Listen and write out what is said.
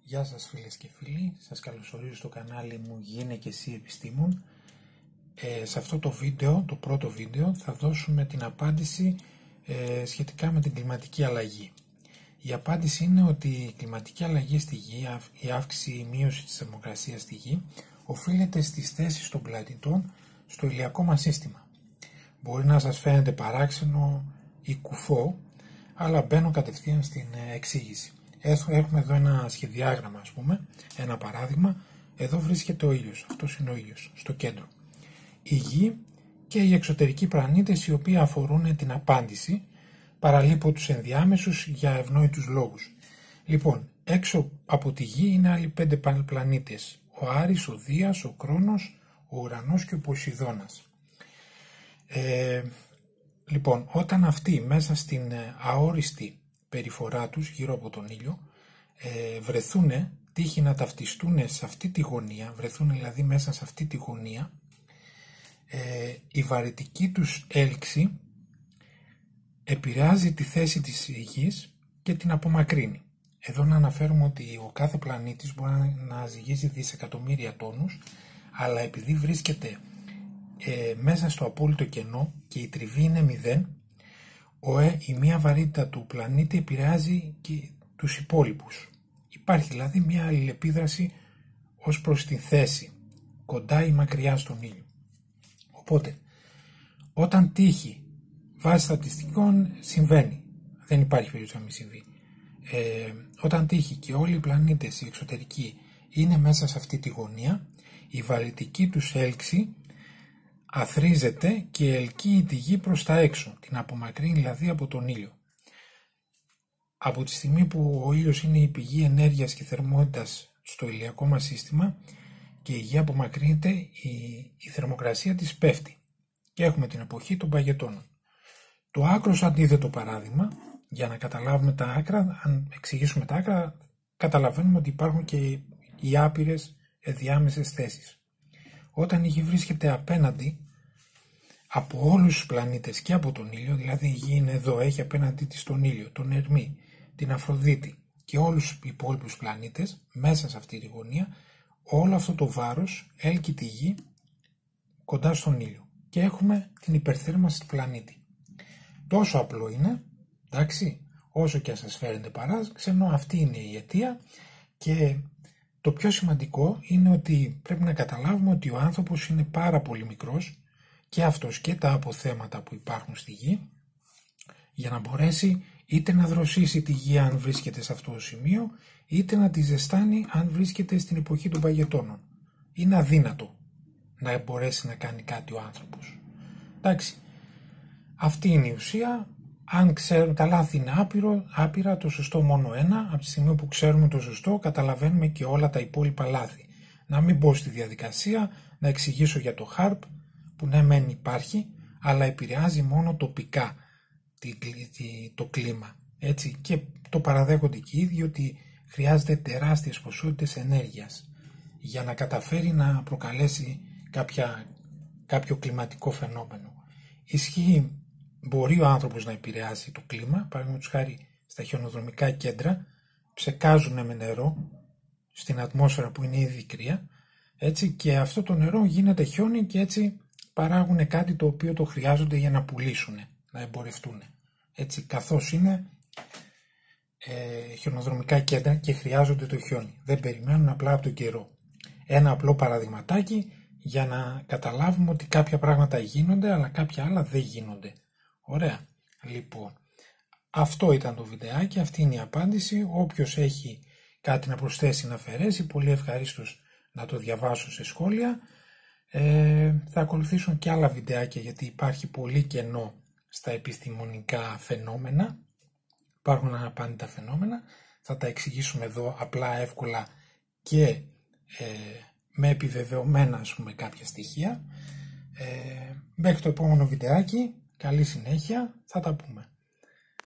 Γεια σας φίλες και φίλοι, σας καλωσορίζω στο κανάλι μου Γίνε και εσύ επιστήμον. Σε αυτό το βίντεο, το πρώτο βίντεο, θα δώσουμε την απάντηση σχετικά με την κλιματική αλλαγή. Η απάντηση είναι ότι η κλιματική αλλαγή στη Γη, η αύξηση ή η μείωση της θερμοκρασίας στη Γη, οφείλεται στις θέσεις των πλανητών στο ηλιακό μας σύστημα. Μπορεί να σας φαίνεται παράξενο ή κουφό, αλλά μπαίνω κατευθείαν στην εξήγηση. Έχουμε εδώ ένα σχεδιάγραμμα, ας πούμε, ένα παράδειγμα. Εδώ βρίσκεται ο ήλιος, αυτός είναι ο ήλιος, στο κέντρο. Η Γη και οι εξωτερικοί πλανήτες οι οποίοι αφορούν την απάντηση, παραλείπω τους ενδιάμεσους για ευνόητους λόγους. Λοιπόν, έξω από τη Γη είναι άλλοι 5 πλανήτες. Ο Άρης, ο Δίας, ο Κρόνος, ο Ουρανός και ο Ποσειδώνας. Λοιπόν, όταν αυτοί μέσα στην αόριστη περιφορά τους γύρω από τον ήλιο βρεθούν, τύχει να ταυτιστούν σε αυτή τη γωνία, βρεθούν δηλαδή μέσα σε αυτή τη γωνία, η βαρυτική τους έλξη επηρεάζει τη θέση της Γης και την απομακρύνει. Εδώ να αναφέρουμε ότι ο κάθε πλανήτης μπορεί να ζυγίζει δισεκατομμύρια τόνους, αλλά επειδή βρίσκεται μέσα στο απόλυτο κενό και η τριβή είναι 0, η μία βαρύτητα του πλανήτη επηρεάζει και τους υπόλοιπους. Υπάρχει δηλαδή μία αλληλεπίδραση ως προς τη θέση, κοντά ή μακριά στον ήλιο. Οπότε, όταν τύχει, βάσει στατιστικών συμβαίνει, δεν υπάρχει περίπτωση να μην συμβεί. Όταν τύχει και όλοι οι πλανήτες οι εξωτερικοί είναι μέσα σε αυτή τη γωνία, η βαρυτική τους έλξη αθρίζεται και ελκύει τη Γη προς τα έξω, την απομακρύνει δηλαδή από τον ήλιο. Από τη στιγμή που ο ήλιος είναι η πηγή ενέργειας και θερμότητας στο ηλιακό μας σύστημα και η Γη απομακρύνεται, η θερμοκρασία της πέφτει και έχουμε την εποχή των παγετώνων. Το άκρος αντίθετο παράδειγμα, για να καταλάβουμε τα άκρα, αν εξηγήσουμε τα άκρα, καταλαβαίνουμε ότι υπάρχουν και οι άπειρες ενδιάμεσες θέσεις. Όταν η Γη βρίσκεται απέναντι από όλους τους πλανήτες και από τον ήλιο, δηλαδή η Γη είναι εδώ, έχει απέναντί της τον ήλιο, τον Ερμή, την Αφροδίτη και όλους τους υπόλοιπους πλανήτες, μέσα σε αυτή τη γωνία, όλο αυτό το βάρος έλκει τη Γη κοντά στον ήλιο και έχουμε την υπερθέρμανση του πλανήτη. Τόσο απλό είναι, εντάξει, όσο και αν σας φαίνεται παράξενο, αυτή είναι η αιτία. Και το πιο σημαντικό είναι ότι πρέπει να καταλάβουμε ότι ο άνθρωπος είναι πάρα πολύ μικρός, και αυτός και τα αποθέματα που υπάρχουν στη Γη, για να μπορέσει είτε να δροσίσει τη Γη αν βρίσκεται σε αυτό το σημείο, είτε να τη ζεστάνει αν βρίσκεται στην εποχή των παγετώνων. Είναι αδύνατο να μπορέσει να κάνει κάτι ο άνθρωπος. Εντάξει, αυτή είναι η ουσία. Αν ξέρουμε, τα λάθη είναι άπειρα, το σωστό μόνο ένα. Από τη στιγμή που ξέρουμε το σωστό, καταλαβαίνουμε και όλα τα υπόλοιπα λάθη. Να μην μπω στη διαδικασία, να εξηγήσω για το HAARP, που ναι μεν υπάρχει, αλλά επηρεάζει μόνο τοπικά το κλίμα. Έτσι, και το παραδέχονται και οι ίδιοι ότι χρειάζεται τεράστιες ποσότητες ενέργειας για να καταφέρει να προκαλέσει κάποιο κλιματικό φαινόμενο. Ισχύει, μπορεί ο άνθρωπος να επηρεάσει το κλίμα, παραδείγματος χάρη στα χιονοδρομικά κέντρα, ψεκάζουν με νερό στην ατμόσφαιρα που είναι ήδη κρύα, έτσι, και αυτό το νερό γίνεται χιόνι και έτσι παράγουν κάτι το οποίο το χρειάζονται για να πουλήσουν, να εμπορευτούν. Έτσι, καθώς είναι χιονοδρομικά κέντρα και χρειάζονται το χιόνι. Δεν περιμένουν απλά από τον καιρό. Ένα απλό παραδειγματάκι για να καταλάβουμε ότι κάποια πράγματα γίνονται, αλλά κάποια άλλα δεν γίνονται. Ωραία. Λοιπόν, αυτό ήταν το βιντεάκι, αυτή είναι η απάντηση. Όποιος έχει κάτι να προσθέσει, να αφαιρέσει, πολύ ευχαρίστως να το διαβάσω σε σχόλια. Θα ακολουθήσουν και άλλα βιντεάκια, γιατί υπάρχει πολύ κενό στα επιστημονικά φαινόμενα. Υπάρχουν αναπάντητα φαινόμενα. Θα τα εξηγήσουμε εδώ απλά, εύκολα και με επιβεβαιωμένα, ας πούμε, κάποια στοιχεία. Μέχρι το επόμενο βιντεάκι, καλή συνέχεια, θα τα πούμε.